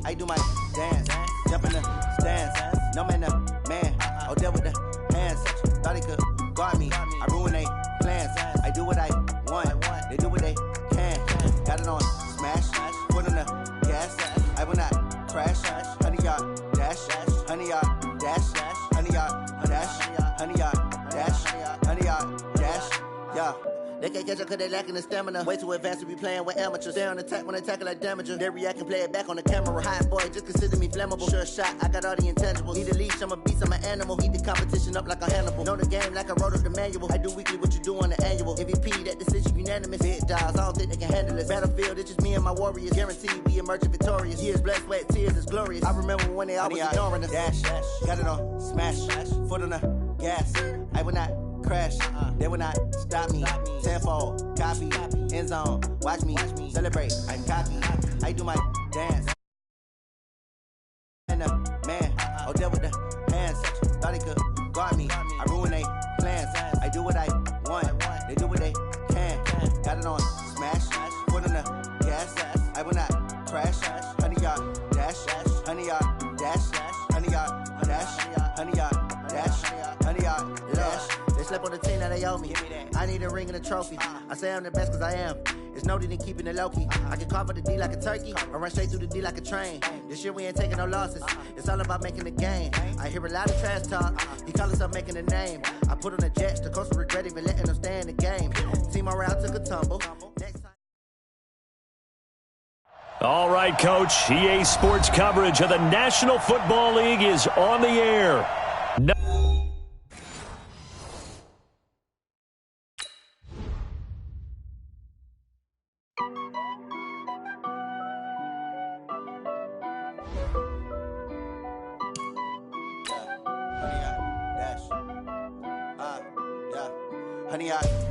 I do my dance, jump in the stands. No man, man. Oh, deal with the hands. Thought he could guard me. I ruin they plans. I do what I want. They do what they can. Got it on smash. Foot on the gas. I will not crash. 100-yard dash. 100-yard dash. 100-yard dash. 100-yard dash. 100-yard dash. Yeah. They can't catch up cause they lacking the stamina. Way too advanced to be playing with amateurs. Stay on attack when they tackle like damager. They react and play it back on the camera. Hot boy, just consider me flammable. Sure shot, I got all the intangibles. Need a leash, I'm a beast, I'm an animal. Heat the competition up like a Hannibal. Know the game like I wrote up the manual. I do weekly what you do on the annual. MVP, that decision unanimous. Big dogs, I don't think they can handle it. Battlefield, it's just me and my warriors. Guaranteed we emerging victorious. Years, blood, sweat, tears, it's glorious. I remember when they always ignoring us. Dash, got it on smash. Foot on the gas. I will not crash, they will not stop me. Tenfold, copy, end zone, watch me celebrate. I'm cocky, I do my dance. And man, oh, deal with the hands. Thought he could guard me. I ruin they plans. I do what I want. They do what they can. Got it on smash, foot on the gas. I will not crash. 100-yard dash, 100-yard dash, 100-yard dash, 100-yard dash, 100-yard dash. They slept on the team that they owe me. I need a ring and a trophy. I say I'm the best cause I am. It's noted in keeping it low-key. I can carve for the D like a turkey or run straight through the D like a train. This year we ain't taking no losses. It's all about making the game. I hear a lot of trash talk. He call himself making a name. I put on the Jets. The coach will regret even letting them stay in the game. Team morale took a tumble. Next time. All right, Coach. EA Sports coverage of the National Football League is on the air.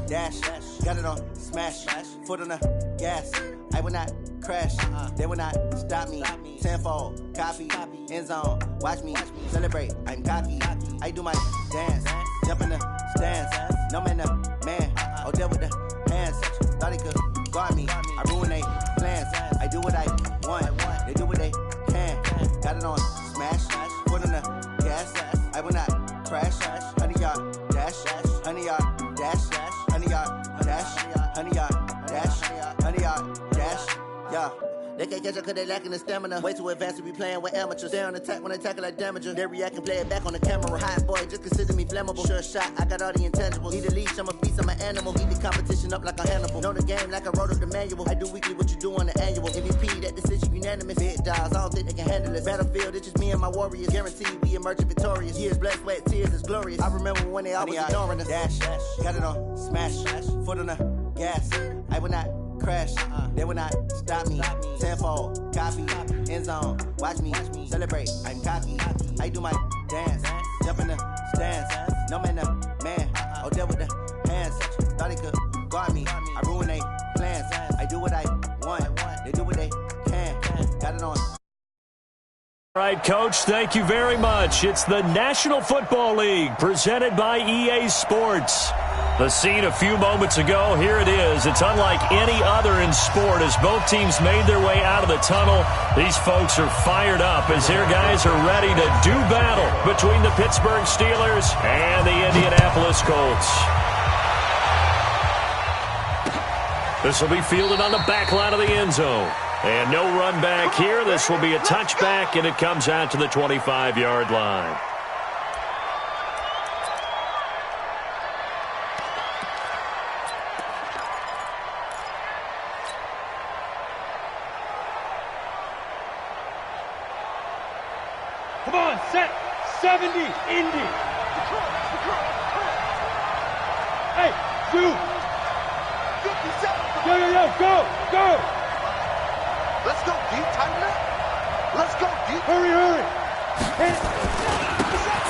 Dash, got it on smash, foot on the gas. I will not crash, they will not stop me. Tenfold, copy, end zone, watch me celebrate. I'm cocky, I do my dance, jump in the stands. No man, man, oh, deal with the hands. Thought he could guard me. I ruin they plans. I do what I want. They do what they can. Got it on smash, foot on the gas. I will not crash. 100-yard dash, 100-yard dash, 100-yard dash, 100-yard dash, 100-yard dash. Yeah. They can't catch up cause they lacking the stamina. Way too advanced to be playing with amateurs. Stay on attack when they tackle like damager. They react and play it back on the camera. Hot boy, just consider me flammable. Sure shot, I got all the intangibles. Need a leash, I'm a beast, I'm an animal. Heat the competition up like a Hannibal. Know the game like I wrote up the manual. I do weekly what you do on the annual. MVP, that decision unanimous. Big dogs, I don't think they can handle it. Battlefield, it's just me and my warriors. Guaranteed we emerging victorious. Years, blood, sweat, tears, it's glorious. I remember when they always ignoring us. Dash, got it on smash, foot on the gas. I will not crash, they will not stop me. Tenfold, copy, end zone, watch me celebrate. I'm cocky, I do my dance, jump in the stands. No man, man, oh, deal with the hands. Thought he could guard me. I ruin they plans. I do what I want. They do what they can. Got it on. All right, Coach, thank you very much. It's the National Football League presented by EA Sports. The scene a few moments ago, here it is. It's unlike any other in sport as both teams made their way out of the tunnel. These folks are fired up as their guys are ready to do battle between the Pittsburgh Steelers and the Indianapolis Colts. This will be fielded on the back line of the end zone. And no run back here. This will be a touchback, and it comes out to the 25-yard line. Come on, set 70, Indy. Hey, shoot. 57. Yo, go. Let's go deep, tighten up. Let's go deep. Hurry.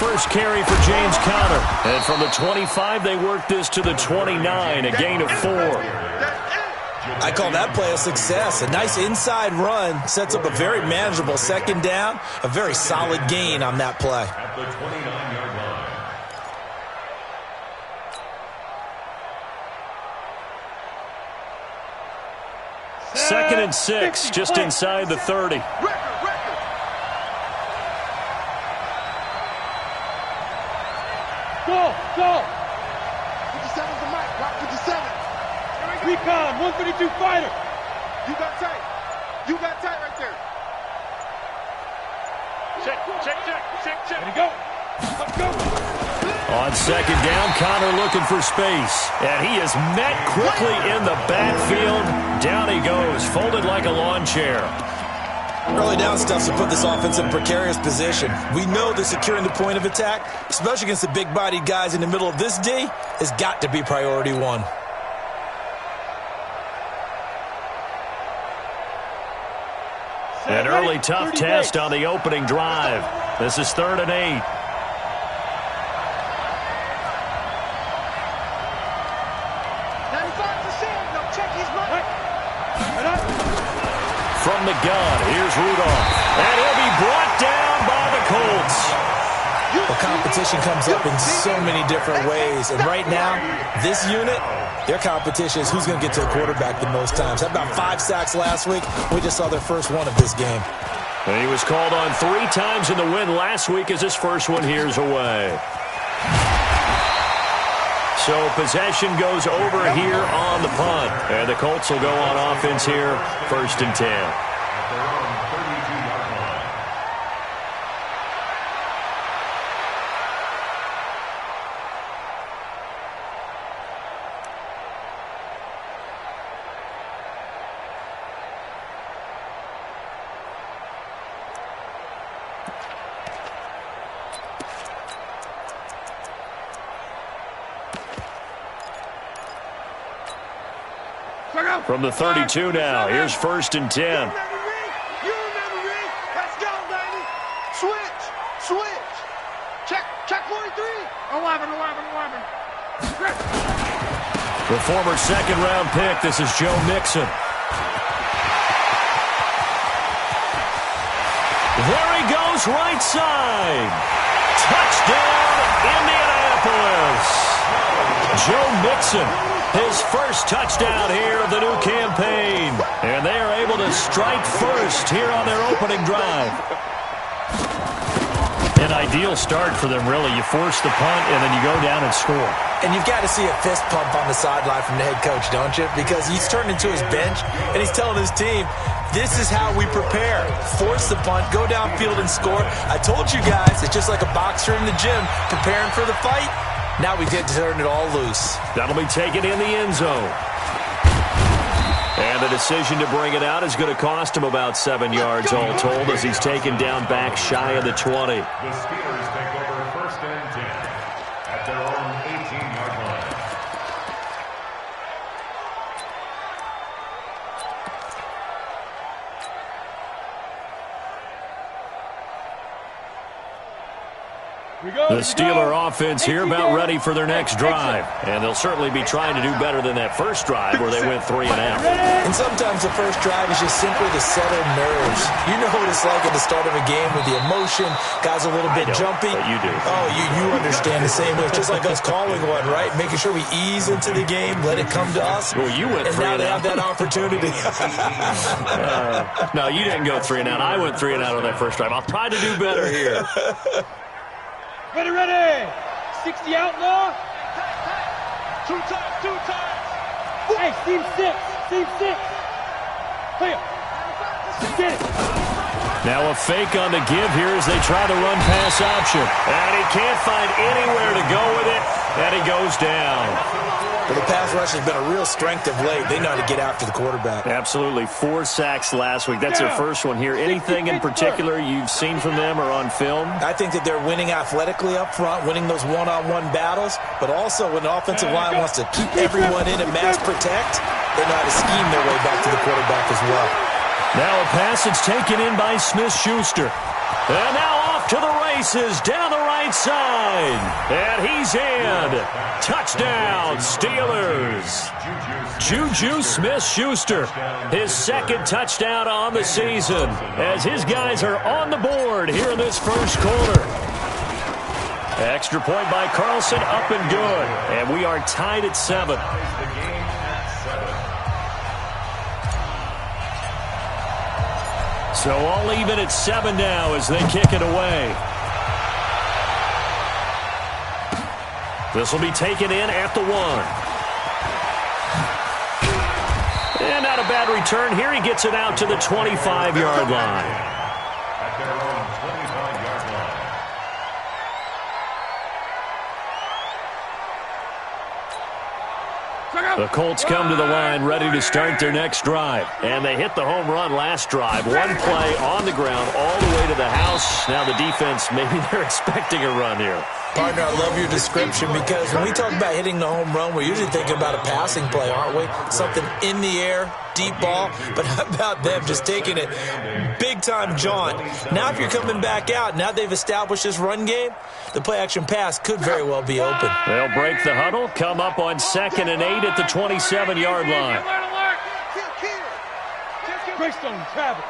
First carry for James Conner. And from the 25, they work this to the 29, a gain of 4. I call that play a success. A nice inside run sets up a very manageable second down. A very solid gain on that play. At the 29-yard line. Second and 6, just inside the 30. Record. Go! 57's the mic. Rock 57. Recon, 132 fighter. You got tight. You got tight right there. Check. Ready to go. Let's go. On second down, Connor looking for space. And he is met quickly in the backfield. Down he goes, folded like a lawn chair. Early down stuff to put this offense in a precarious position. We know that securing the point of attack, especially against the big-bodied guys in the middle of this D, has got to be priority one. An early tough test on the opening drive. This is 3rd and 8. From the gun, here's Rudolph. And he'll be brought down by the Colts. Well, competition comes up in so many different ways. And right now, this unit, their competition is who's going to get to the quarterback the most times. How about 5 sacks last week? We just saw their first one of this game. And he was called on 3 times in the win last week as his first one here's away. So possession goes over here on the punt. And the Colts will go on offense here, 1st and 10. From the 32 now, here's 1st and 10. You remember me? Let's go, baby. Switch. Check 43. 11. The former second-round pick, this is Joe Mixon. There he goes, right side. Touchdown, Indianapolis. Joe Mixon. His first touchdown here of the new campaign. And they are able to strike first here on their opening drive. An ideal start for them, really. You force the punt, and then you go down and score. And you've got to see a fist pump on the sideline from the head coach, don't you? Because he's turned into his bench, and he's telling his team, this is how we prepare. Force the punt, go downfield and score. I told you guys, it's just like a boxer in the gym preparing for the fight. Now we get to turn it all loose. That'll be taken in the end zone. And the decision to bring it out is going to cost him about 7 yards all told as he's taken down back shy of the 20. The Steelers take over 1st and 10 at their own 18-yard line. The Steeler offense here about ready for their next drive. And they'll certainly be trying to do better than that first drive where they went 3 and out. And sometimes the first drive is just simply to settle nerves. You know what it's like at the start of a game with the emotion. Guys a little bit jumpy. But you do. Oh, you understand the same way. It's just like us calling one, right? Making sure we ease into the game, let it come to us. Well, you went 3 and now and they out. have that opportunity. No, you didn't go 3 and out. I went 3 and out on that first drive. I'll try to do better here. Ready. 60 outlaw. Two times. Hey, seam 6. Clear. Get it. Now a fake on the give here as they try the run-pass option. And he can't find anywhere to go with it, and he goes down. Well, the pass rush has been a real strength of late. They know how to get after the quarterback. Absolutely. 4 sacks last week. That's their first one here. Anything in particular you've seen from them or on film? I think that they're winning athletically up front, winning those one-on-one battles, but also when the offensive line wants to keep everyone in and mass protect, they know how to scheme their way back to the quarterback as well. Now a pass that's taken in by Smith-Schuster. And now off to the races down the right side. And he's in. Touchdown, Steelers. Juju Smith-Schuster, his second touchdown on the season as his guys are on the board here in this first quarter. Extra point by Carlson, up and good. And we are tied at 7. So all even at 7 now as they kick it away. This will be taken in at the 1. And not a bad return here. He gets it out to the 25-yard line. At their own 25-yard line. The Colts come to the line ready to start their next drive. And they hit the home run last drive. One play on the ground all the way to the house. Now the defense, maybe they're expecting a run here. Partner, I love your description because when we talk about hitting the home run, we're usually thinking about a passing play, aren't we? Something in the air, deep ball. But how about them just taking it big-time jaunt? Now if you're coming back out, now they've established this run game, the play-action pass could very well be open. They'll break the huddle, come up on 2nd and 8 at the 27-yard line. Greystone, Travis.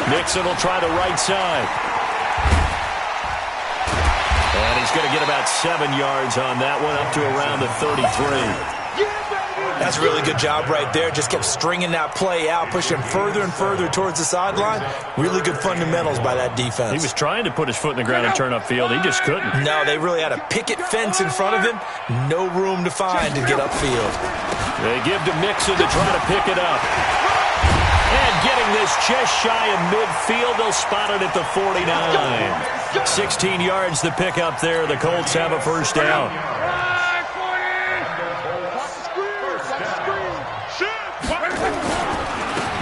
Mixon will try the right side. And he's going to get about 7 yards on that one, up to around the 33. That's a really good job right there. Just kept stringing that play out, pushing further and further towards the sideline. Really good fundamentals by that defense. He was trying to put his foot in the ground and turn upfield. He just couldn't. No, they really had a picket fence in front of him. No room to find to get upfield. They give to Mixon to try to pick it up. And getting this just shy of midfield, they'll spot it at the 49. 16 yards to pick up there. The Colts have a first down.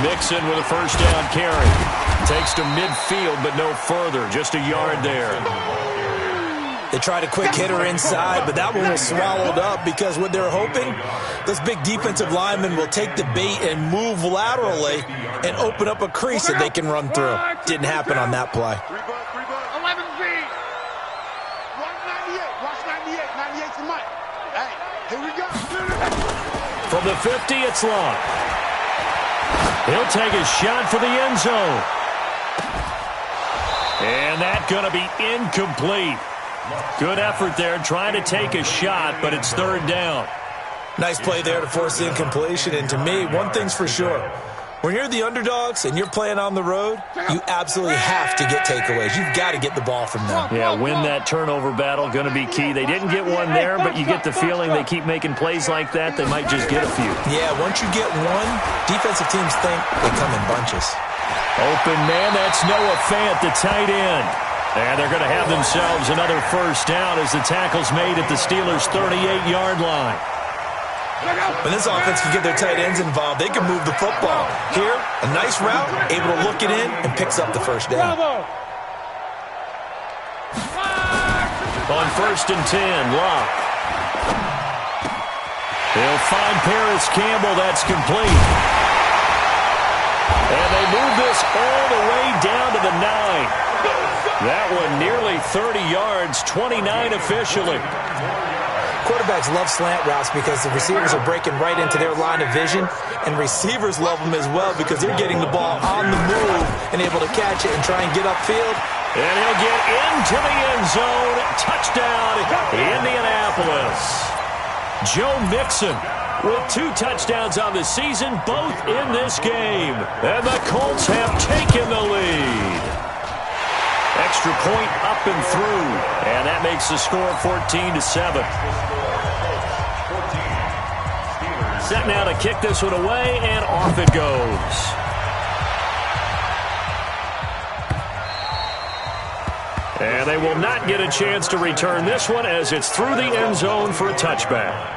Mixon with a first down carry. Takes to midfield, but no further. Just a yard there. They tried a quick hitter inside, but that one was swallowed up because what they're hoping, those big defensive linemen will take the bait and move laterally and open up a crease that they can run through. Didn't happen on that play. 11B. Watch 98. Watch 98. 98's the mic. Hey, here we go. From the 50, it's Long. He'll take a shot for the end zone. And that's going to be incomplete. Good effort there, trying to take a shot, but it's 3rd down. Nice play there to force the incompletion. And to me, one thing's for sure. When you're the underdogs and you're playing on the road, you absolutely have to get takeaways. You've got to get the ball from them. Yeah, win that turnover battle, going to be key. They didn't get one there, but you get the feeling they keep making plays like that, they might just get a few. Yeah, once you get one, defensive teams think they come in bunches. Open man, that's Noah Fant, the tight end. And they're going to have themselves another first down as the tackle's made at the Steelers' 38-yard line. When this offense can get their tight ends involved, they can move the football. Here, a nice route, able to look it in, and picks up the first down. On 1st and 10, Locke. They'll find Paris Campbell. That's complete. And they move this all the way down to the 9. That one nearly 30 yards, 29 officially. Quarterbacks love slant routes because the receivers are breaking right into their line of vision, and receivers love them as well because they're getting the ball on the move and able to catch it and try and get upfield. And he'll get into the end zone. Touchdown, Indianapolis. Joe Mixon with 2 touchdowns on the season, both in this game. And the Colts have taken the lead. Extra point up and through. And that makes the score 14-7. Set now to kick this one away, and off it goes. And they will not get a chance to return this one as it's through the end zone for a touchback.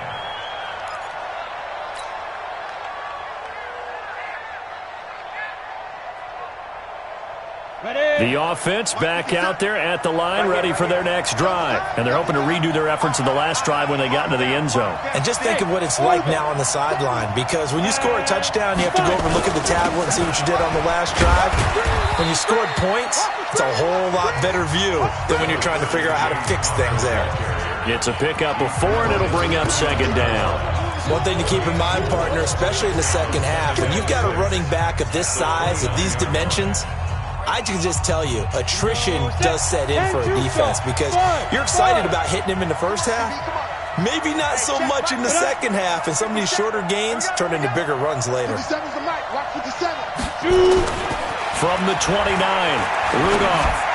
The offense back out there at the line, ready for their next drive. And they're hoping to redo their efforts in the last drive when they got into the end zone. And just think of what it's like now on the sideline, because when you score a touchdown, you have to go over and look at the tablet and see what you did on the last drive. When you scored points, it's a whole lot better view than when you're trying to figure out how to fix things there. It's a pickup of 4, and it'll bring up 2nd down. One thing to keep in mind, partner, especially in the second half, when you've got a running back of this size, of these dimensions, I can just tell you, attrition does set in for a defense because you're excited about hitting him in the first half. Maybe not so much in the second half, and some of these shorter gains turn into bigger runs later. From the 29, Rudolph.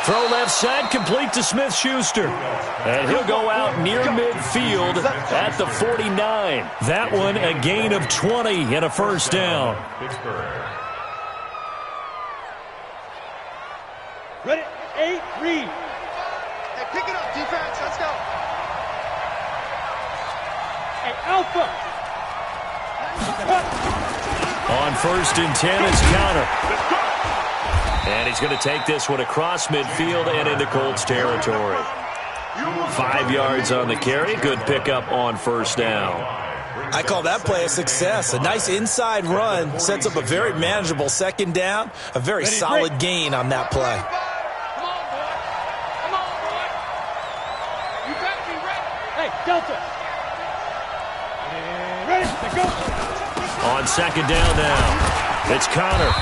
Throw left side, complete to Smith-Schuster. And he'll go out near midfield at the 49. That one a gain of 20 and a first down. Ready? 8, read. Hey, pick it up, defense. Let's go. Hey, Alpha. On 1st and 10, it's counter. And he's going to take this one across midfield and into Colts territory. 5 yards on the carry. Good pickup on first down. I call that play a success. A nice inside run sets up a very manageable second down. A very solid gain on that play. Come on, boy. You better be ready. Hey, Delta. Ready? Let's go. On second down now, it's Connor.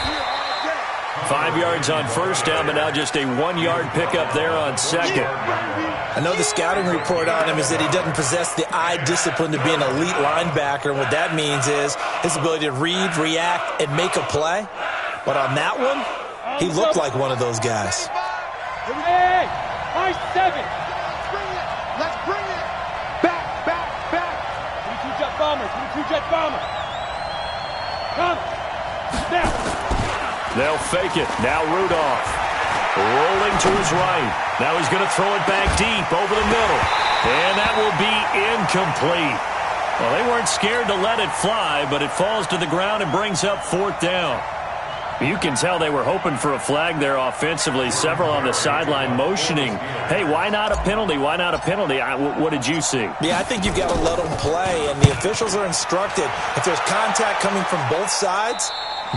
5 yards on first down, but now just a 1-yard pickup there on second. I know the scouting report on him is that he doesn't possess the eye discipline to be an elite linebacker. And what that means is his ability to read, react, and make a play. But on that one, he looked like one of those guys. Hey, 5-7. Let's bring it. Back. 22 jet bomber. 22 jet bomber. Come. Snap. They'll fake it. Now Rudolph. Rolling to his right. Now he's going to throw it back deep over the middle. And that will be incomplete. Well, they weren't scared to let it fly, but it falls to the ground and brings up 4th down. You can tell they were hoping for a flag there offensively. Several on the sideline motioning, hey, why not a penalty? Why not a penalty? What did you see? Yeah, I think you've got to let them play, and the officials are instructed. If there's contact coming from both sides,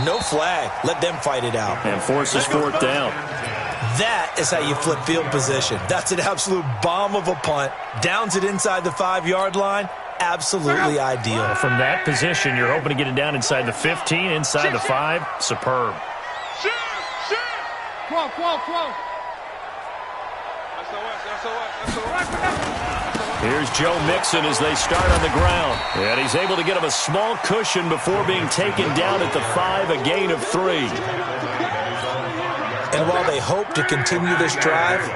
no flag. Let them fight it out. And forces 4th down. That is how you flip field position. That's an absolute bomb of a punt. Downs it inside the 5-yard line. Absolutely ideal. From that position, you're hoping to get it down inside the 15, inside the 5. Superb. Shoot. Quo. Here's Joe Mixon as they start on the ground. And he's able to get him a small cushion before being taken down at the 5, a gain of 3. And while they hope to continue this drive,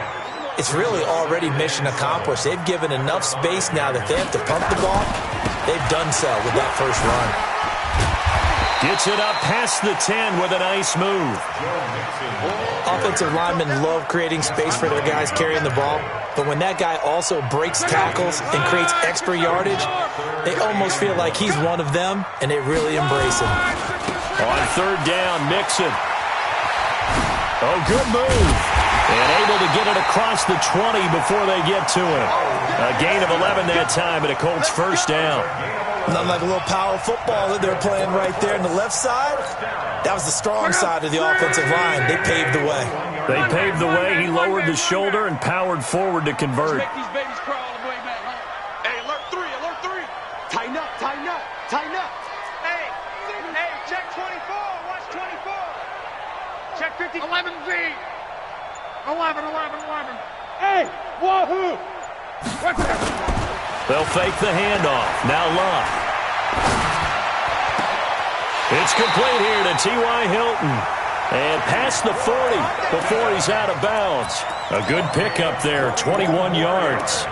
it's really already mission accomplished. They've given enough space now that they have to pump the ball. They've done so with that first run. Gets it up past the 10 with a nice move. Offensive linemen love creating space for their guys carrying the ball, but when that guy also breaks tackles and creates extra yardage, they almost feel like he's one of them, and they really embrace him. On 3rd down, Mixon. Oh, good move. And able to get it across the 20 before they get to him. A gain of 11 that time, and a Colts first down. Nothing like a little power football that they're playing right there on the left side. That was the strong side of the offensive line. They paved the way. They paved the way. He lowered the shoulder and powered forward to convert. Make these babies crawl all the way back home. Hey, alert 3. Tighten up. Hey, check 24. Watch 24. Check 50. 11V. 11. Hey, wahoo. They'll fake the handoff. Now Love. It's complete here to T.Y. Hilton. And past the 40 before he's out of bounds. A good pickup there, 21 yards.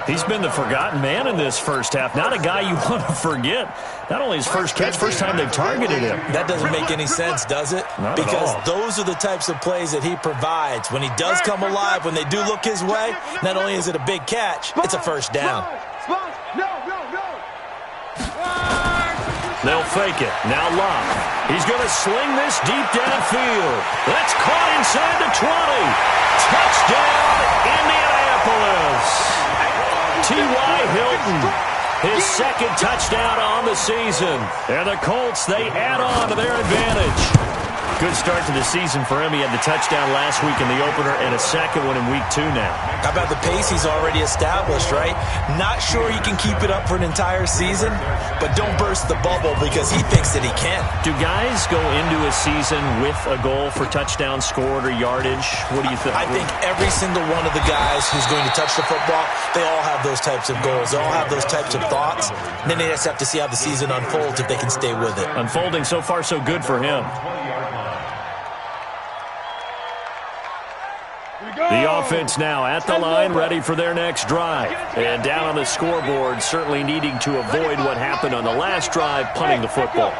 He's been the forgotten man in this first half. Not a guy you want to forget. Not only his first catch, first time they've targeted him. That doesn't make any sense, does it? Not because at all. those are the types of plays that he provides. When he does come alive, when they do look his way, not only is it a big catch, it's a first down. No. They'll fake it. Now Love. He's going to sling this deep downfield. That's caught inside the 20. Touchdown, Indianapolis. T.Y. Hilton, his second touchdown on the season. And the Colts, they add on to their advantage. Good start to the season for him. He had the touchdown last week in the opener and a second one in week 2 now. How about the pace he's already established, right? Not sure he can keep it up for an entire season, but don't burst the bubble because he thinks that he can. Do guys go into a season with a goal for touchdown scored or yardage? What do you think? I think every single one of the guys who's going to touch the football, they all have those types of goals. They all have those types of thoughts. And then they just have to see how the season unfolds if they can stay with it. Unfolding so far so good for him. The offense now at the line, ready for their next drive. And down on the scoreboard, certainly needing to avoid what happened on the last drive, punting the football.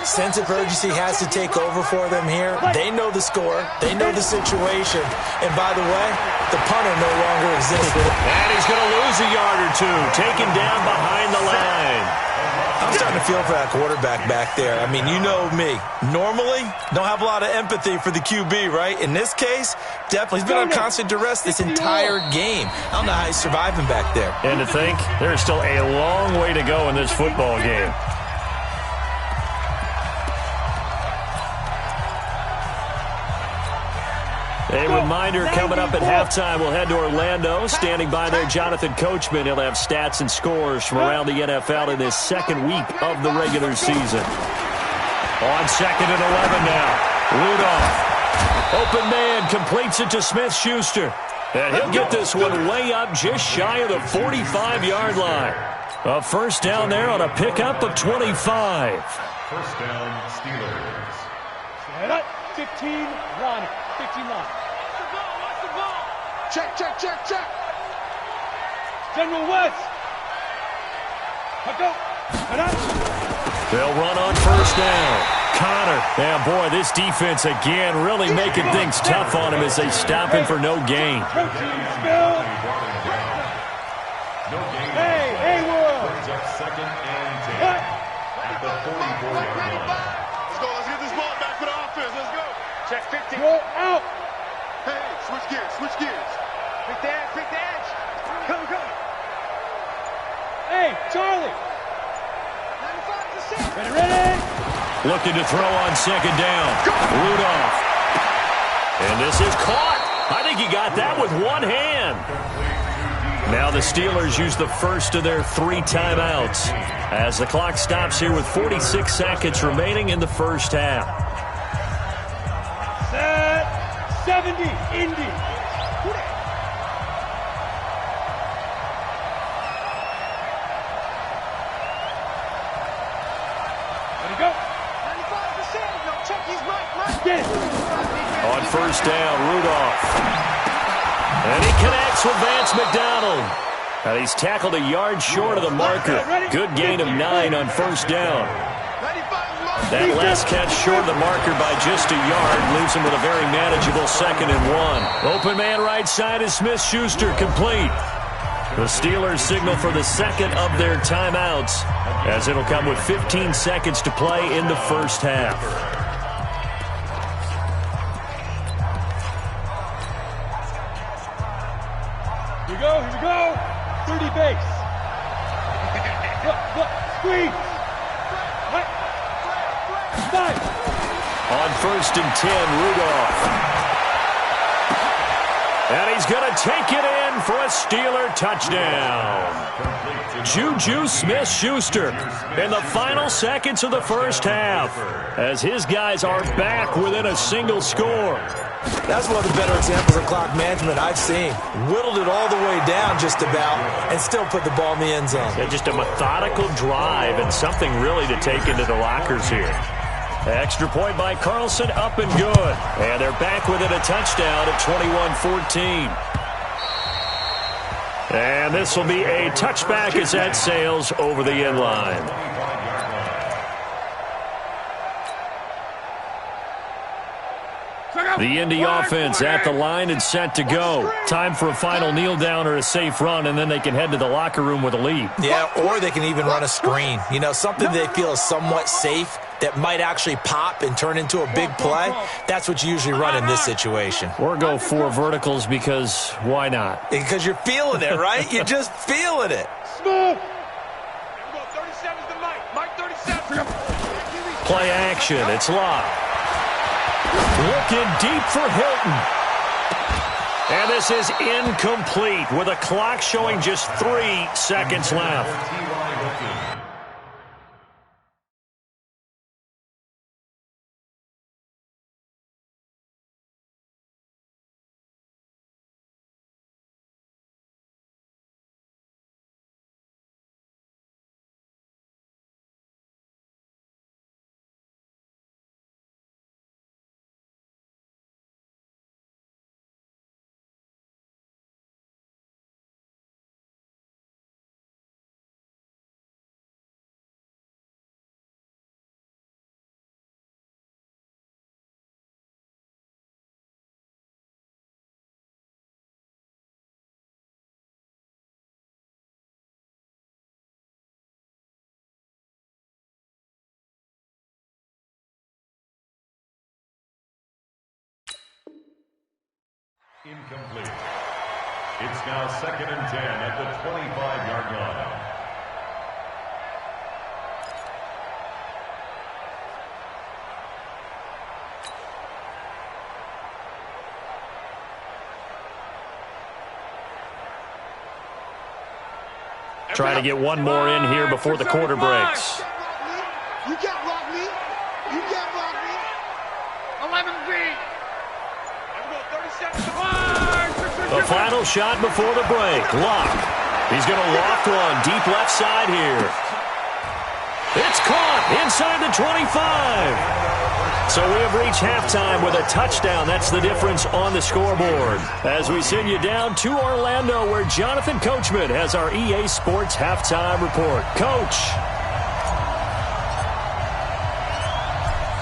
Sense of urgency has to take over for them here. They know the score. They know the situation. And by the way, the punter no longer exists. And he's going to lose a yard or two, taken down behind the line. I'm starting to feel for that quarterback back there. I mean, you know me. Normally, don't have a lot of empathy for the QB, right? In this case, definitely. He's been on constant duress this entire game. I don't know how he's surviving back there. And to think, there's still a long way to go in this football game. A reminder coming up at halftime, we'll head to Orlando. Standing by there, Jonathan Coachman. He'll have stats and scores from around the NFL in this second week of the regular season. On 2nd and 11 now. Rudolph. Open man, completes it to Smith-Schuster. And he'll get this one way up just shy of the 45-yard line. A first down there on a pickup of 25. First down, Steelers. 15 line. 15 line. Watch the ball. Check. General West. Go. They'll run on first down. Connor. And boy, this defense again really making things tough on him as they stop him for no gain. Hey, World. Brings up 2nd and 10 at the 44-yard line. Let's get this ball back for the offense. Let's go. Check 15. Go out. Hey, switch gears. Pick the edge. Come. Hey, Charlie. 95%. Ready. Looking to throw on 2nd down. Rudolph. And this is caught. I think he got that with one hand. Now the Steelers use the first of their 3 timeouts as the clock stops here with 46 seconds remaining in the first half. Set 70, Indy. Let it go. 95%. No, check his right. Get it. On first down, Rudolph. And he connects with Vance McDonald. And he's tackled a yard short of the marker. Good gain of 9 on first down. That last catch short of the marker by just a yard leaves him with a very manageable 2nd and 1. Open man right side is Smith-Schuster, complete. The Steelers signal for the second of their timeouts as it'll come with 15 seconds to play in the first half. Here we go. 30 base. Look, squeeze. Right. 5. On 1st and 10, Rudolph. And he's going to take it in for a Steeler touchdown. Juju Smith-Schuster in the final seconds of the first half as his guys are back within a single score. That's one of the better examples of clock management I've seen. Whittled it all the way down just about and still put the ball in the end zone. Yeah, just a methodical drive and something really to take into the lockers here. Extra point by Carlson, up and good. And they're back within a touchdown at 21-14. And this will be a touchback as that sails over the end line. The Indy offense at the line and set to go. Time for a final kneel down or a safe run, and then they can head to the locker room with a lead. Yeah, or they can even run a screen. You know, something they feel is somewhat safe that might actually pop and turn into a big play. That's what you usually run in this situation. Or go 4 verticals because why not? Because you're feeling it, right? You're just feeling it. Smooth. 37's the Mike 37. Play action. It's locked. Looking deep for Hilton. And this is incomplete with a clock showing just 3 seconds left. Incomplete. It's now 2nd and 10 at the 25-yard line. Trying to get one more in here before the quarter breaks. You can't block me. You can't block me. 11B. The final shot before the break. Lock. He's going to loft one deep left side here. It's caught inside the 25. So we have reached halftime with a touchdown. That's the difference on the scoreboard. As we send you down to Orlando, where Jonathan Coachman has our EA Sports halftime report. Coach.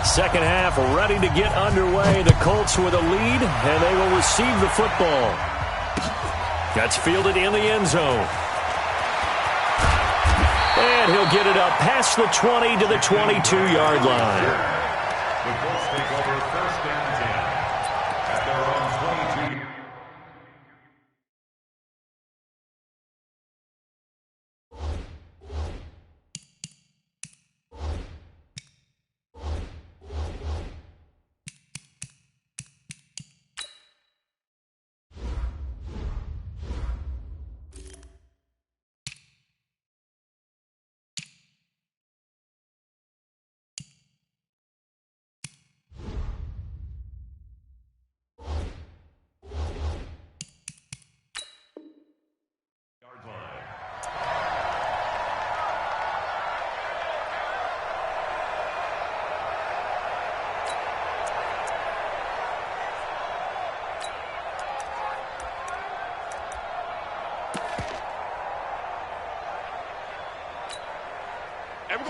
Second half ready to get underway. The Colts with a lead, and they will receive the football. That's fielded in the end zone. And he'll get it up past the 20 to the 22-yard line. The Colts take over 1st and 10 at their own 22.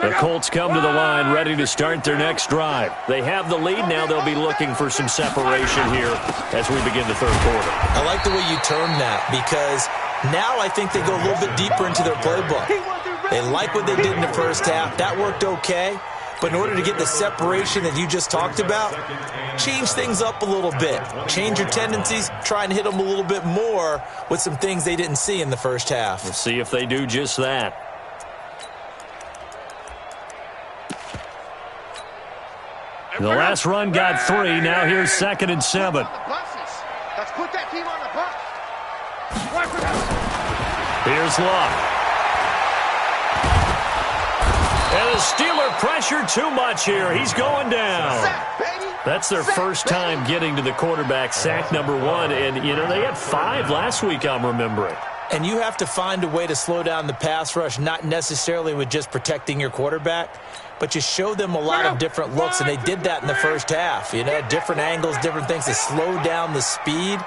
The Colts come to the line ready to start their next drive. They have the lead. Now they'll be looking for some separation here as we begin the third quarter. I like the way you termed that, because now I think they go a little bit deeper into their playbook. They like what they did in the first half. That worked okay. But in order to get the separation that you just talked about, change things up a little bit. Change your tendencies. Try and hit them a little bit more with some things they didn't see in the first half. We'll see if they do just that. The last run got 3. Now here's 2nd and 7. Let's put that team on the bus. Here's Luck. And the Steeler pressure too much here. He's going down. That's their first time getting to the quarterback, sack number 1. And, you know, they had 5 last week, I'm remembering. And you have to find a way to slow down the pass rush, not necessarily with just protecting your quarterback, but you show them a lot of different looks, and they did that in the first half. You know, different angles, different things to slow down the speed.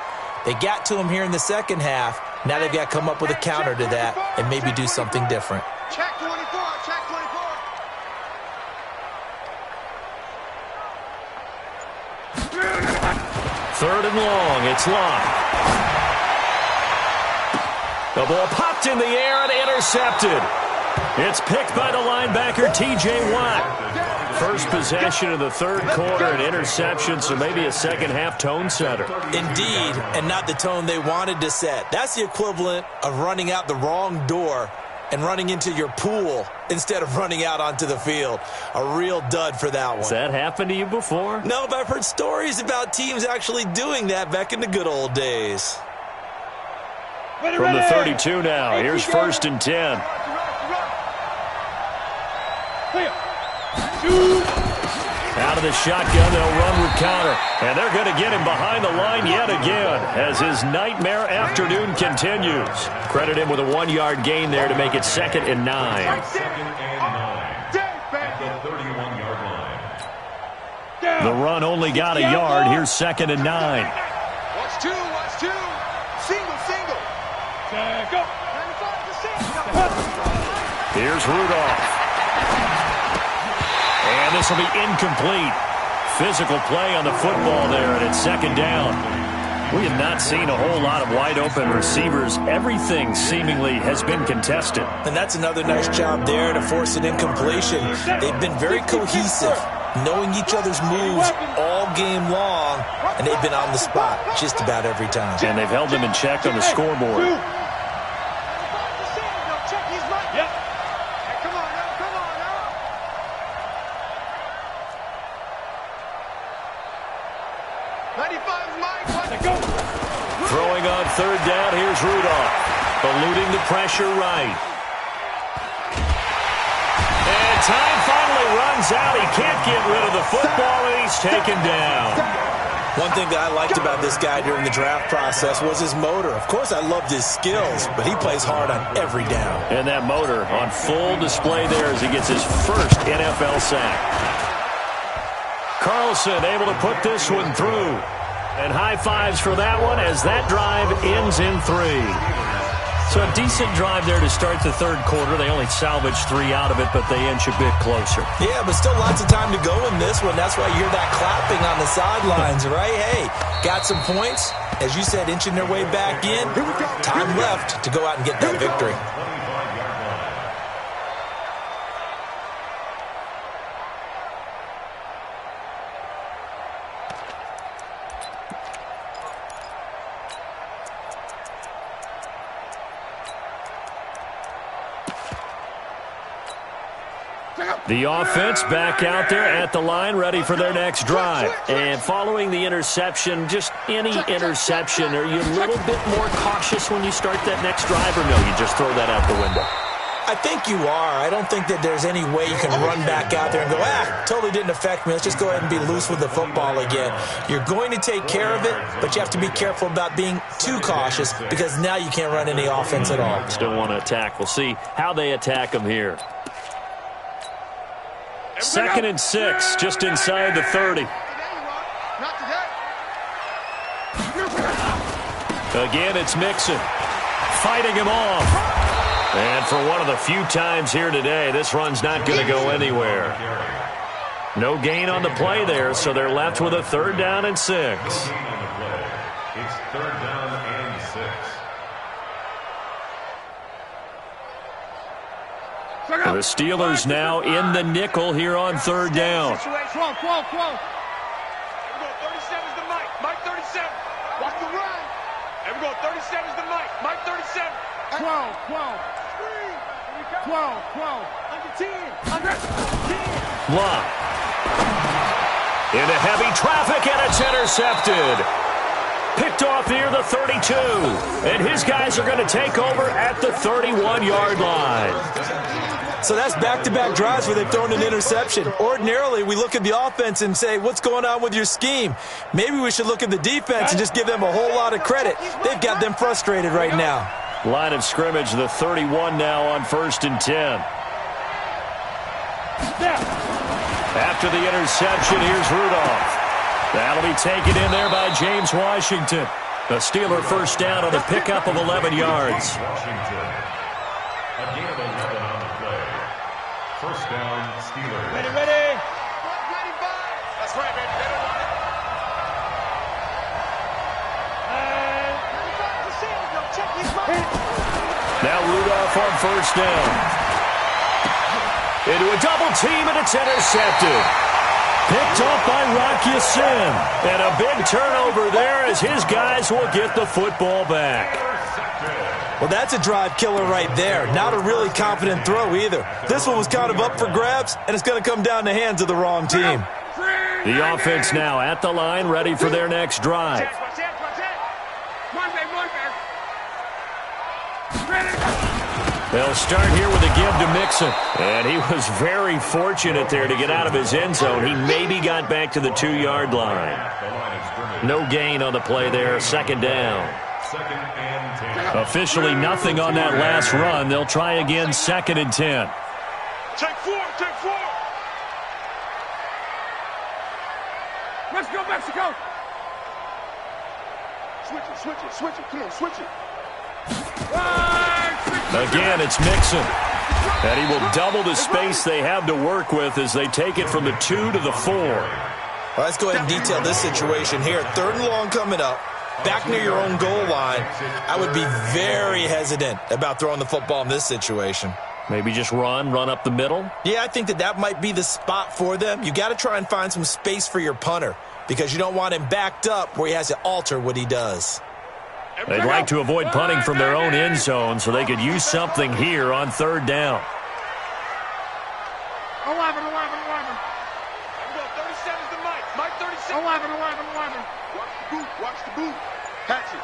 They got to him here in the second half. Now they've got to come up with a counter to that and maybe do something different. Check 24, check 24. Third and long. It's Long. The ball popped in the air and intercepted. It's picked by the linebacker, T.J. Watt. First possession of the third quarter, an interception, so maybe a second-half tone setter. Indeed, and not the tone they wanted to set. That's the equivalent of running out the wrong door and running into your pool instead of running out onto the field. A real dud for that one. Has that happened to you before? No, but I've heard stories about teams actually doing that back in the good old days. From the 32 now, here's 1st and 10. Out of the shotgun, they'll run with counter. And they're going to get him behind the line yet again as his nightmare afternoon continues. Credit him with a 1-yard gain there to make it 2nd and 9. 2nd and 9 at the 31-yard line. The run only got a yard. Here's 2nd and 9. Watch two, watch two. Single, single. Go. Here's Rudolph. And this will be incomplete. Physical play on the football there, and it's 2nd down. We have not seen a whole lot of wide-open receivers. Everything seemingly has been contested. And that's another nice job there to force an incompletion. They've been very cohesive. knowing each other's moves all game long, and they've been on the spot just about every time. And they've held them in check on the scoreboard. Throwing on third down, here's Rudolph. Eluding the pressure right. And time finally runs out. He can't get rid of the football, and he's taken down. One thing that I liked about this guy during the draft process was his motor. Of course, I loved his skills, but he plays hard on every down. And that motor on full display there as he gets his first NFL sack. Carlson able to put this one through. And high fives for that one as that drive ends in 3. So a decent drive there to start the third quarter. They only salvaged 3 out of it, but they inch a bit closer. Yeah, but still lots of time to go in this one. That's why you hear that clapping on the sidelines, right? Hey, got some points. As you said, inching their way back in. Time left to go out and get that victory. The offense back out there at the line, ready for their next drive. And following the interception, just any interception, are you a little bit more cautious when you start that next drive, or no, you just throw that out the window? I think you are. I don't think that there's any way you can run back out there and go, totally didn't affect me. Let's just go ahead and be loose with the football again. You're going to take care of it, but you have to be careful about being too cautious because now you can't run any offense at all. Still want to attack. We'll see how they attack them here. 2nd and 6, just inside the 30. Again, it's Mixon fighting him off. And for one of the few times here today, this run's not going to go anywhere. No gain on the play there, so they're left with a 3rd down and 6. It's 3rd down and 6. The Steelers now in the nickel here on 3rd down. Here we go, 37's the Mike. Mike 37. Watch the run. Here we go, 37's the Mike. Mike 37. 12. Under 10. Under 10. Love. Into heavy traffic, and it's intercepted. Picked off near the 32. And his guys are going to take over at the 31-yard line. So that's back-to-back drives where they've thrown an interception. Ordinarily, we look at the offense and say, what's going on with your scheme? Maybe we should look at the defense and just give them a whole lot of credit. They've got them frustrated right now. Line of scrimmage, the 31 now on 1st and 10. After the interception, here's Rudolph. That'll be taken in there by James Washington. The Steeler first down on a pickup of 11 yards. Washington. Again, 11 on the play. First down, Steelers. Ready. 95. That's right, baby. They don't want it. And 95 to Sanders. They'll check his money. Now Rudolph on first down. Into a double team, and it's intercepted. Picked off by Rock Ya-Sin. And a big turnover there as his guys will get the football back. Well, that's a drive killer right there. Not a really confident throw either. This one was kind of up for grabs, and it's going to come down the hands of the wrong team. The offense now at the line, ready for their next drive. They'll start here with a give to Mixon. And he was very fortunate there to get out of his end zone. He maybe got back to the 2-yard line. No gain on the play there, 2nd down. 2nd and 10. Officially nothing on that last run. They'll try again, 2nd and 10. Take 4. Let's go, Mexico. Switch it. Come on, switch it. Again, it's Mixon. And he will double the space they have to work with as they take it from the 2 to the 4. Well, let's go ahead and detail this situation here. 3rd and long coming up. Back near your own goal line. I would be very hesitant about throwing the football in this situation. Maybe just run up the middle? Yeah, I think that might be the spot for them. You got to try and find some space for your punter because you don't want him backed up where he has to alter what he does. They'd like to avoid punting from their own end zone so they could use something here on third down. 11. 37's the Mike. Mike 37. 11. Watch the boot. Hatch it.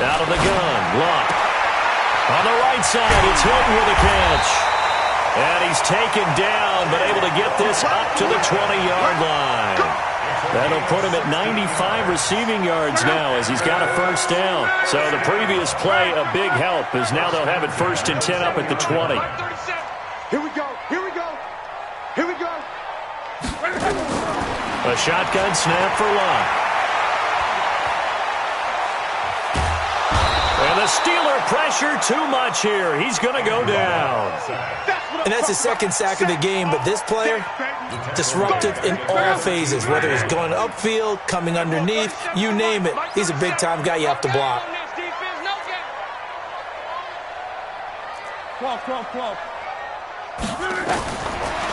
Out of the gun, Luck. On the right side, it's Hilton with a catch. And he's taken down, but able to get this up to the 20-yard line. That'll put him at 95 receiving yards now as he's got a first down. So the previous play, a big help, as now they'll have it 1st and 10 up at the 20. Here we go. A shotgun snap for Luck. And the Steeler pressure too much here. He's going to go down. And that's his second sack of the game, but this player, disruptive in all phases, whether he's going upfield, coming underneath, you name it. He's a big-time guy you have to block.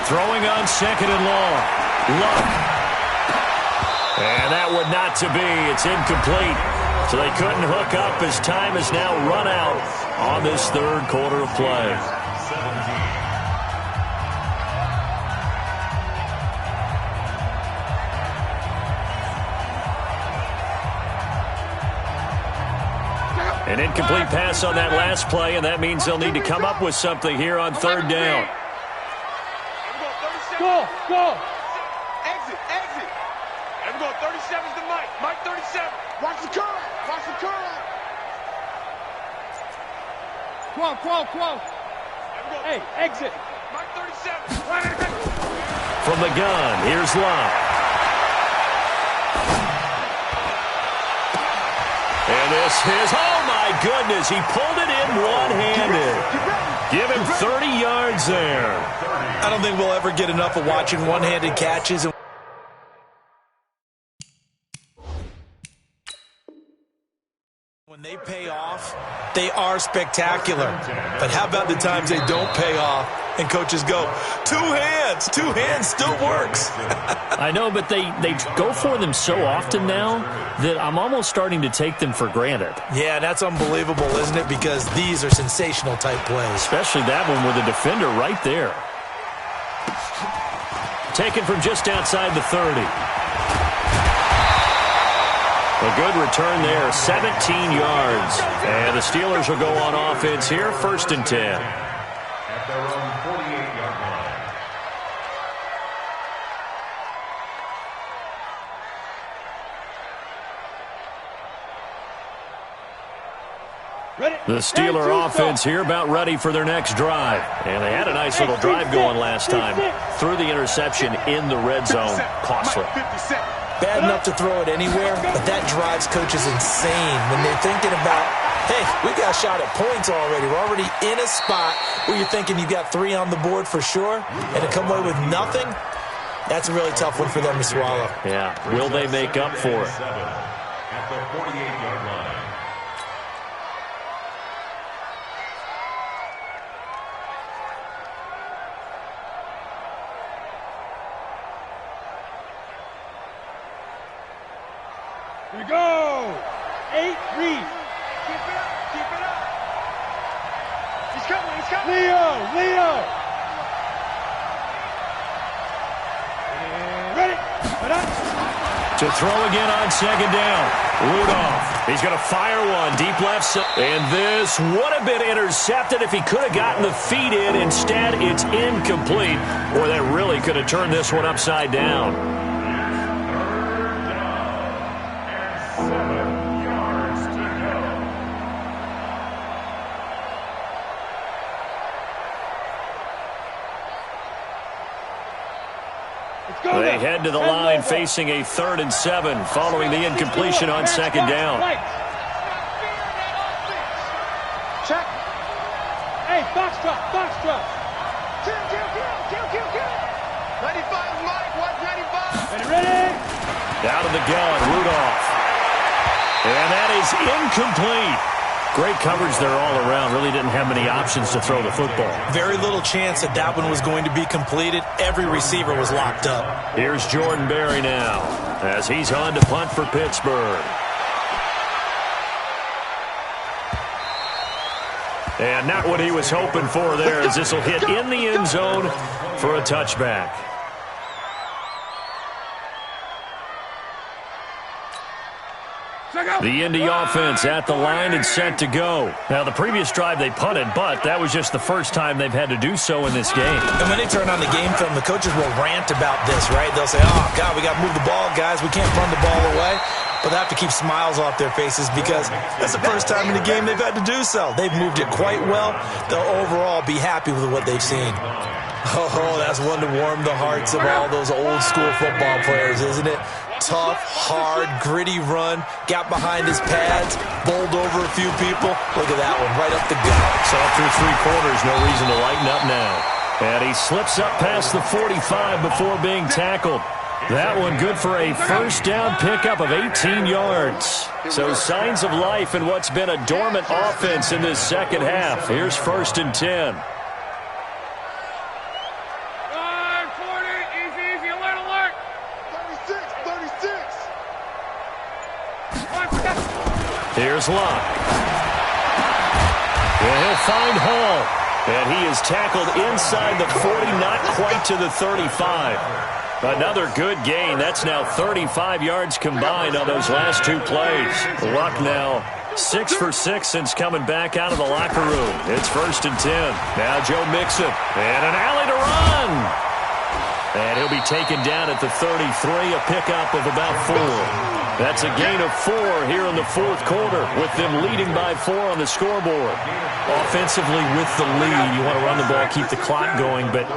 Throwing on 2nd and long. Luck. And that would not to be. It's incomplete. So they couldn't hook up as time has now run out on this third quarter of play. An incomplete pass on that last play, and that means they'll need to come up with something here on third down. Go. Exit. And we're going 37's the Mike. Mike 37. Watch the curl. 12. Hey, exit. Mike 37. From the gun, here's Luck. And this is, oh my goodness, he pulled it in one-handed. Give him 30 yards there. I don't think we'll ever get enough of watching one-handed catches. When they pay off, they are spectacular. But how about the times they don't pay off and coaches go, two hands still works. I know, but they go for them so often now that I'm almost starting to take them for granted. Yeah, that's unbelievable, isn't it? Because these are sensational type plays. Especially that one with a defender right there. Taken from just outside the 30. A good return there, 17 yards. And the Steelers will go on offense here, 1st and 10. At their own 48-yard line. The Steeler offense here about ready for their next drive. And they had a nice little drive going last time. Threw the interception in the red zone. Costly. Bad enough to throw it anywhere, but that drives coaches insane when they're thinking about, hey, we got a shot at points already. We're already in a spot where you're thinking you've got 3 on the board for sure, and to come away with nothing, that's a really tough one for them to swallow. Yeah, will they make up for it? At the 48-yard line. Here we go. 8, read. Keep it up. He's coming. Leo. And ready. To throw again on 2nd down. Rudolph. He's going to fire one deep left side. And this would have been intercepted if he could have gotten the feet in. Instead, it's incomplete. Boy, that really could have turned this one upside down. They head to the line facing a 3rd and 7 following the incompletion on 2nd down. Check. Hey, box truck. Kill. 95, Mike. What, 95? Ready? Out of the gun, Rudolph. And that is incomplete. Great coverage there all around. Really didn't have many options to throw the football. Very little chance that that one was going to be completed. Every receiver was locked up. Here's Jordan Berry now as he's on to punt for Pittsburgh. And not what he was hoping for there, as this will hit in the end zone for a touchback. The Indy offense at the line and set to go. Now, the previous drive they punted, but that was just the first time they've had to do so in this game. And when they turn on the game film, the coaches will rant about this, right? They'll say, oh, God, we got to move the ball, guys. We can't run the ball away. But they have to keep smiles off their faces because that's the first time in the game they've had to do so. They've moved it quite well. They'll overall be happy with what they've seen. Oh, that's one to warm the hearts of all those old-school football players, isn't it? Tough, hard, gritty run, got behind his pads, bowled over a few people. Look at that one, right up the gut. So through 3 quarters, no reason to lighten up now. And he slips up past the 45 before being tackled. That one good for a first down pickup of 18 yards. So signs of life in what's been a dormant offense in this second half. Here's 1st and 10. Here's Locke. And he'll find Hall. And he is tackled inside the 40, not quite to the 35. Another good gain. That's now 35 yards combined on those last 2 plays. Luck now 6 for 6 since coming back out of the locker room. It's 1st and 10. Now Joe Mixon. And an alley to run. And he'll be taken down at the 33, a pickup of about 4. That's a gain of 4 here in the 4th quarter, with them leading by 4 on the scoreboard. Offensively, with the lead, you want to run the ball, keep the clock going, but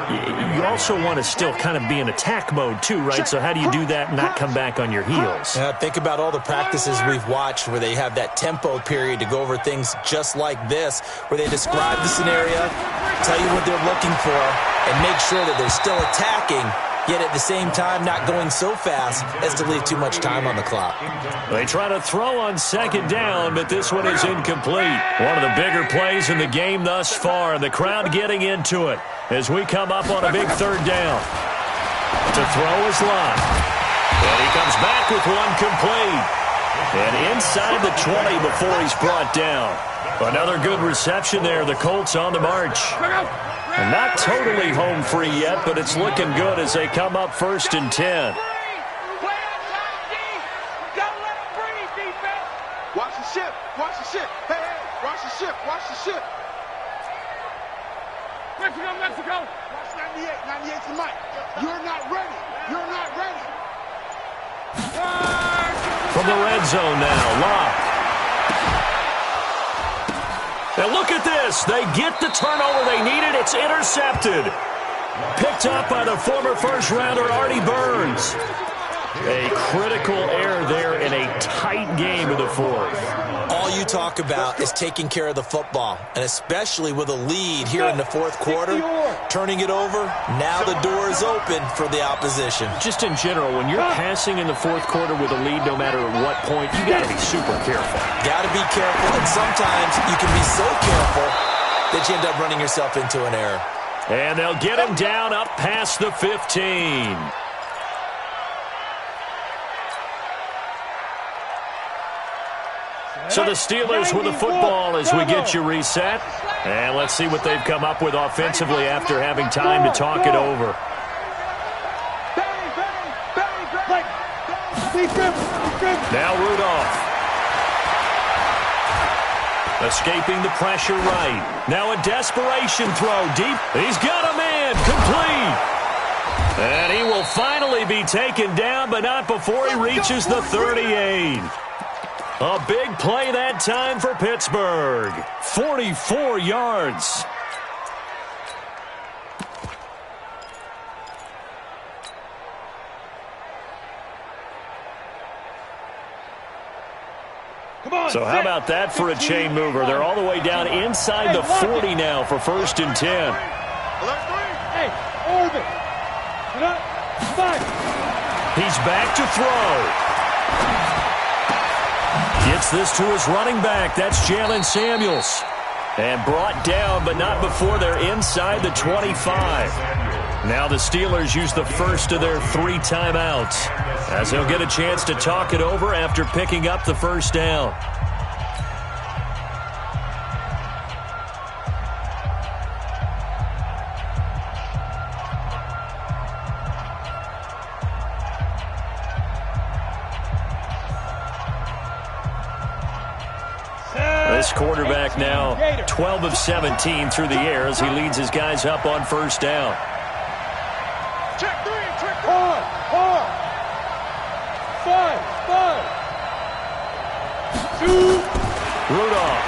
you also want to still kind of be in attack mode too, right? So how do you do that and not come back on your heels? Think about all the practices we've watched where they have that tempo period to go over things just like this, where they describe the scenario, tell you what they're looking for, and make sure that they're still attacking, yet at the same time not going so fast as to leave too much time on the clock. They try to throw on 2nd down, but this one is incomplete. One of the bigger plays in the game thus far, and the crowd getting into it as we come up on a big 3rd down. To throw is Locke. And he comes back with one complete. And inside the 20 before he's brought down. Another good reception there. The Colts on the march. And not totally home free yet, but it's looking good as they come up 1st and 10. Watch the ship. Watch the ship. Hey, watch the ship. Watch the ship. Mexico, Mexico. Watch 98. 98's the mic. You're not ready. You're not ready. From the red zone now, Locke. Now look at this. They get the turnover they needed. It's intercepted. Picked up by the former first-rounder Artie Burns. A critical error there in a tight game in the 4th. All you talk about is taking care of the football, and especially with a lead here in the 4th quarter, turning it over, now the door is open for the opposition. Just in general, when you're passing in the 4th quarter with a lead, no matter at what point, you got to be super careful. Got to be careful, and sometimes you can be so careful that you end up running yourself into an error. And they'll get him down up past the 15. So the Steelers with the football as we get you reset. And let's see what they've come up with offensively after having time to talk it over. Now Rudolph. Escaping the pressure right. Now a desperation throw deep. He's got a man. Complete. And he will finally be taken down, but not before he reaches the 38. A big play that time for Pittsburgh. 44 yards. So how about that for a chain mover? They're all the way down inside the 40 now for 1st and 10. Hey, orbit. He's back to throw. Gets this to his running back. That's Jalen Samuels. And brought down, but not before they're inside the 25. Now the Steelers use the first of their 3 timeouts, as they'll get a chance to talk it over after picking up the first down. This quarterback now 12 of 17 through the air as he leads his guys up on first down. Check 3, check 4, 5, 2. Rudolph.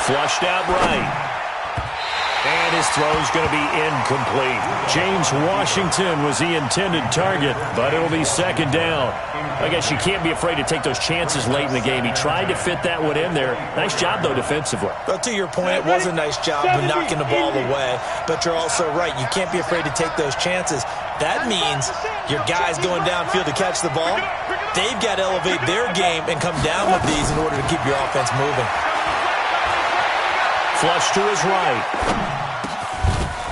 Flushed out right. And his throw's going to be incomplete. James Washington was the intended target, but it'll be second down. I guess you can't be afraid to take those chances late in the game. He tried to fit that one in there. Nice job, though, defensively. Well, to your point, it was a nice job of knocking the ball away. But you're also right. You can't be afraid to take those chances. That means your guys going downfield to catch the ball, they've got to elevate their game and come down with these in order to keep your offense moving. Flush to his right.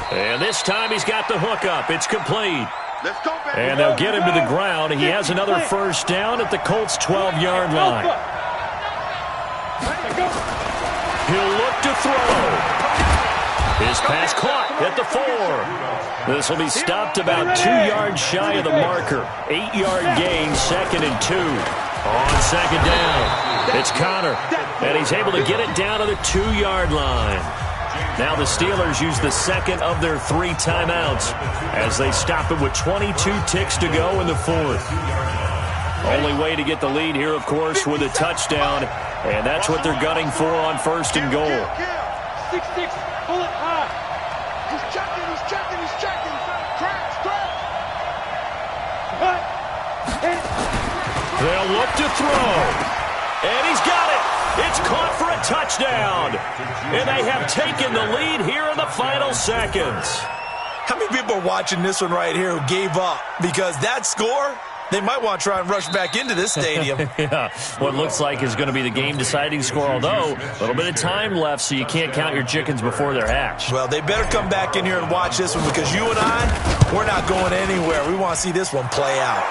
And this time he's got the hook up. It's complete. And they'll get him to the ground. He has another first down at the Colts' 12-yard line. He'll look to throw. His pass caught at the 4. This will be stopped about 2 yards shy of the marker. 8-yard gain, 2nd and 2. On second down, it's Connor. And he's able to get it down to the 2-yard line. Now the Steelers use the second of their 3 timeouts as they stop it with 22 ticks to go in the 4th. Only way to get the lead here, of course, with a touchdown, and that's what they're gunning for on first and goal. 6-6, pull it high. He's checking. They'll look to throw, and he's got it. It's caught for a touchdown. And they have taken the lead here in the final seconds. How many people are watching this one right here who gave up? Because that score, they might want to try and rush back into this stadium. Yeah, what looks like is going to be the game-deciding score, although a little bit of time left, so you can't count your chickens before they're hatched. Well, they better come back in here and watch this one because you and I, we're not going anywhere. We want to see this one play out.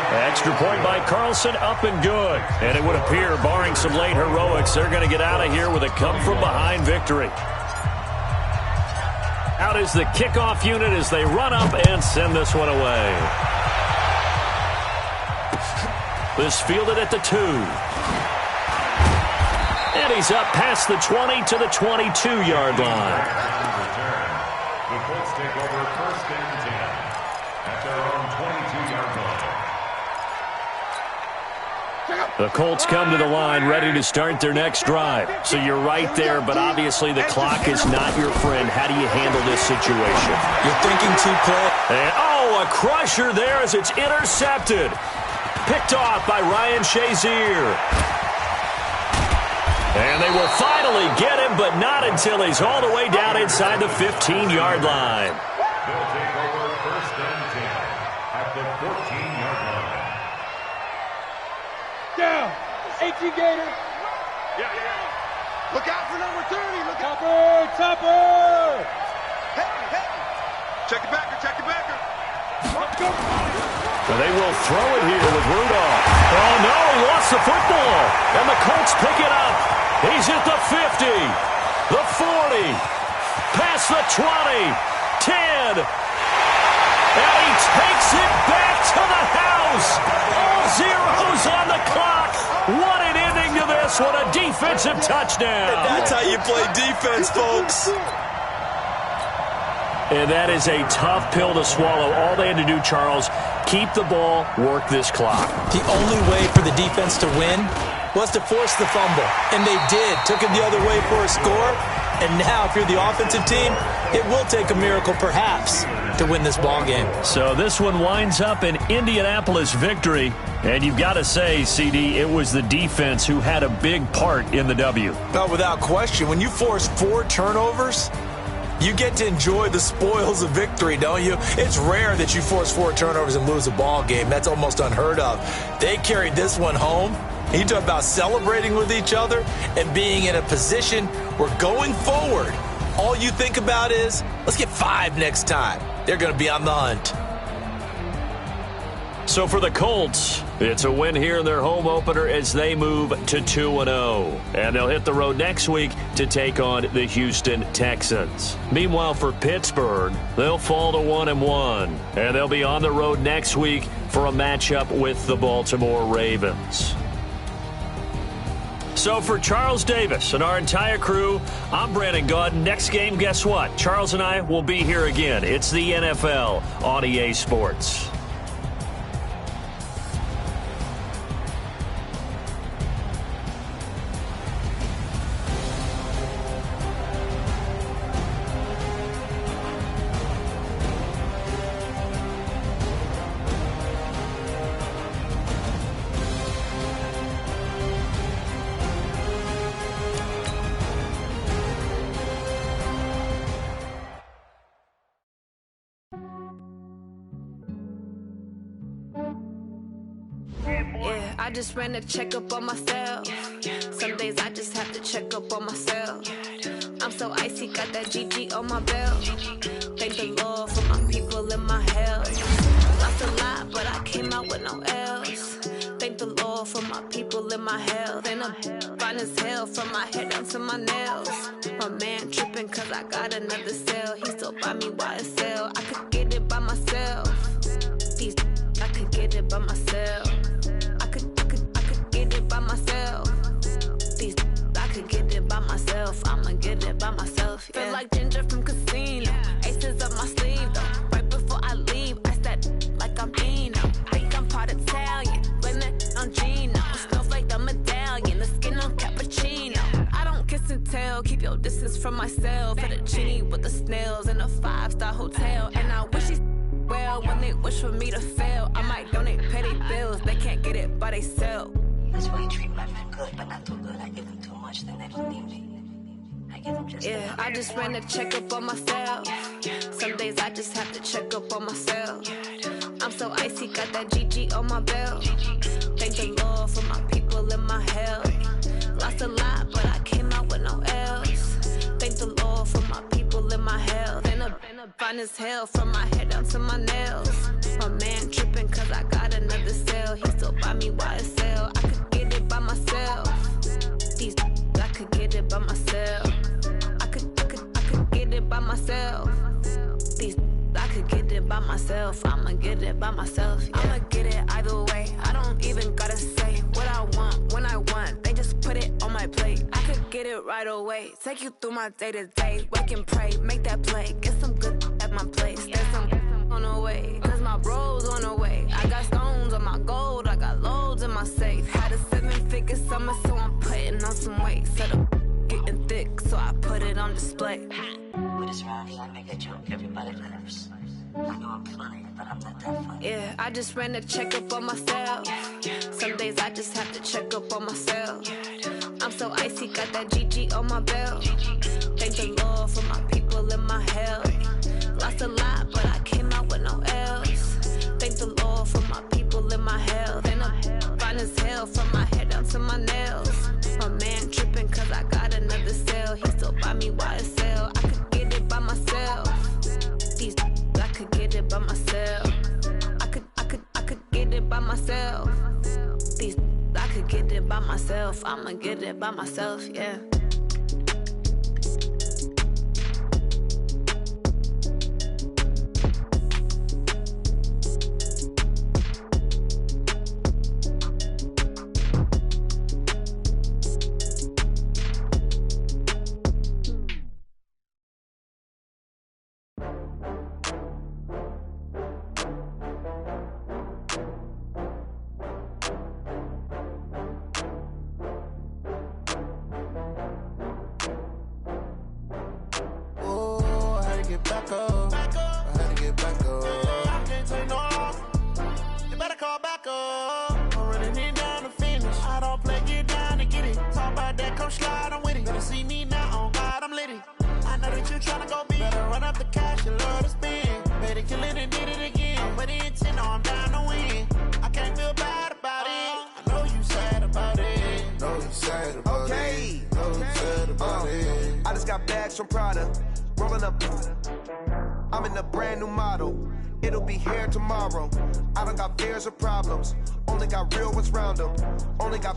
Extra point by Carlson, up and good. And it would appear, barring some late heroics, they're going to get out of here with a come-from-behind victory. Out is the kickoff unit as they run up and send this one away. This fielded at the 2. And he's up past the 20 to the 22-yard line. The Colts take over first and 10 at their own 22-yard line. The Colts come to the line ready to start their next drive. So you're right there, but obviously the clock is not your friend. How do you handle this situation? You're thinking two-play. And, oh, a crusher there as it's intercepted. Picked off by Ryan Shazier. And they will finally get him, but not until he's all the way down inside the 15-yard line. They'll take over first and 10 at the 14-yard line. Down. 18 Gator. Yeah. Look out for number 30. Look out. Topper. Hey. Check it backer. Let's go. They will throw it here with Rudolph. Oh, no, he lost the football. And the Colts pick it up. He's at the 50, the 40, past the 20, 10. And he takes it back to the house. All zeros on the clock. What an ending to this one. A defensive touchdown. That's how you play defense, folks. And that is a tough pill to swallow. All they had to do, Charles, keep the ball, work this clock. The only way for the defense to win was to force the fumble. And they did. Took it the other way for a score. And now, if you're the offensive team, it will take a miracle, perhaps, to win this ball game. So this one winds up an Indianapolis victory. And you've got to say, CD, it was the defense who had a big part in the W. No, without question. When you force 4 turnovers, You get to enjoy the spoils of victory, don't you? It's rare that you force 4 turnovers and lose a ball game. That's almost unheard of. They carried this one home. You talk about celebrating with each other and being in a position where going forward, all you think about is, let's get 5 next time. They're going to be on the hunt. So for the Colts, it's a win here in their home opener as they move to 2-0. And they'll hit the road next week to take on the Houston Texans. Meanwhile, for Pittsburgh, they'll fall to 1-1. And they'll be on the road next week for a matchup with the Baltimore Ravens. So for Charles Davis and our entire crew, I'm Brandon Gaudin. Next game, guess what? Charles and I will be here again. It's the NFL on EA Sports. I just ran a checkup on myself. Some days I just have to check up on myself. I'm so icy, got that GG on my belt. Thank the Lord for my people in my health. Lost a lot, but I came out with no L's. Thank the Lord for my people in my health. And I'm fine as hell from my head down to my nails. My man tripping cause I got another cell. He still buy me YSL. I could get it by myself. I could get it by myself. I could get it by myself. I could get it by myself. I'ma get it by myself. Yeah. Feel like Ginger from Casino. Aces up my sleeve though. Right before I leave, I step like I'm Dino. Think I'm part Italian. Blame that on Gino. Snowflake the medallion. The skin on cappuccino. I don't kiss and tell. Keep your distance from myself. Fettuccine with the snails in a 5-star hotel. And I wish he's well, when they wish for me to fail, I might donate, pay their bills. They can't get it by they sell. That's why you treat my men good, but not too good. I give them too much, then they don't need me. I give them just I just ran a checkup on myself. Some days I just have to check up on myself. I'm so icy, got that GG on my belt. Thank the Lord for my people in my health. Lost a lot, but I came out with no L's. Thank the Lord for my people in my health. Fine as hell from my head down to my nails. My man tripping cause I got another cell. He still buy me YSL. I could get it by myself. I could get it by myself. I could get it by myself. I could get it by myself. I'ma get it by myself. Yeah. I'ma get it either way. I don't even gotta say what I want when I want. They just put it on my plate. I could get it right away. Take you through my day to day. Wake and pray, make that play. Get some good at my place. There's some on the way. Cause my bros on the way. I got stones on my gold. I got loads in my safe. Had a 7-figure summer, so I'm putting on some weight. Set up getting thick, so I put it on display. With this round here, I make a joke. Everybody laughs. I know I'm funny, but I'm not that funny. Yeah, I just ran a checkup on myself. Some days I just have to check up on myself. I'm so icy, got that GG on my belt. Thank the Lord for my people in my health. Lost a lot, but I came out with no L's. Thank the Lord for my people in my health. And I'm fine as hell from my head down to my nails. My man tripping cause I got another cell. He still buy me YSL. I could get it by myself. I could get it by myself. I could get it by myself. I could get it by myself. I'ma get it by myself, yeah. Slide, I'm with it. Better see me now, on God, I'm litty. I know that you tryna go big. run up the cash, you love to spend. Made a killing and did it again. With the intent, no, I'm down to win. I can't feel bad about it. I know you sad about it. Know you sad about it. Know you sad about it. I just got bags from Prada. Rolling up. I'm in a brand new model. It'll be here tomorrow. I don't got fears or problems. Only got real ones round them. Only got.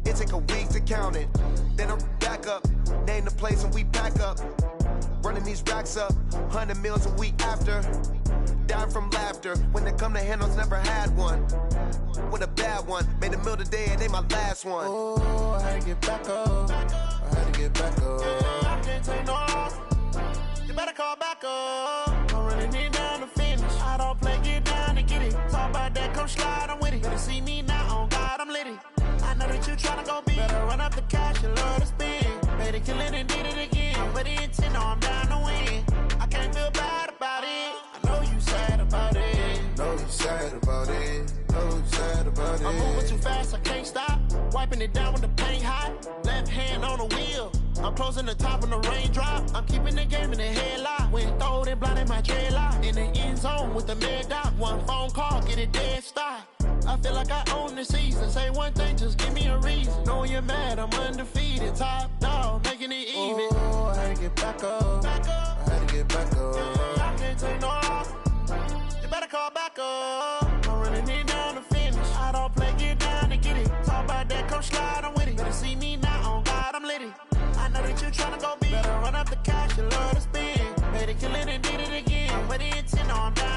It take a week to count it. Then I'm back up. Name the place and we pack up. Running these racks up. 100 meals a week after. Dying from laughter. When they come to handles, never had one. With a bad one. Made a meal today and they my last one. Oh, I had to get back up. I had to get back up. I can't take no loss. You better call back up. I'm running it down to finish. I don't play, get down to get it. Talk about that, come slide, I'm with it. Better see me now, on God, I'm litty. I know that you tryna go big. Better run up the cash, you love to spend. Made a killing and did it again. With the intent, no, I'm down to win. I can't feel bad about it. I know you sad about it. Know you sad about it. Know you sad about it. I'm moving too fast, I can't stop. Wiping it down with the paint hot. Left hand on the wheel. I'm closing the top on the raindrop. I'm keeping the game in the headlock. When throwed and blinded my dreadlock. In the end zone with the mid dot. One phone call, get it dead stop. I feel like I own the season. Say one thing, just give me a reason. Knowing you're mad, I'm undefeated. Top dog, making it even. Oh, I had to get back up. I had to get back up. I can't take no loss. You better call back up. I'm running it down to finish. I don't play, get down to get it. Talk about that, come slide, I'm with it. Better see me now, on God, I'm litty. I know that you tryna go big. Better run up the cash, you love to spend. Made a killing and did it again. With the intent, no, I'm down.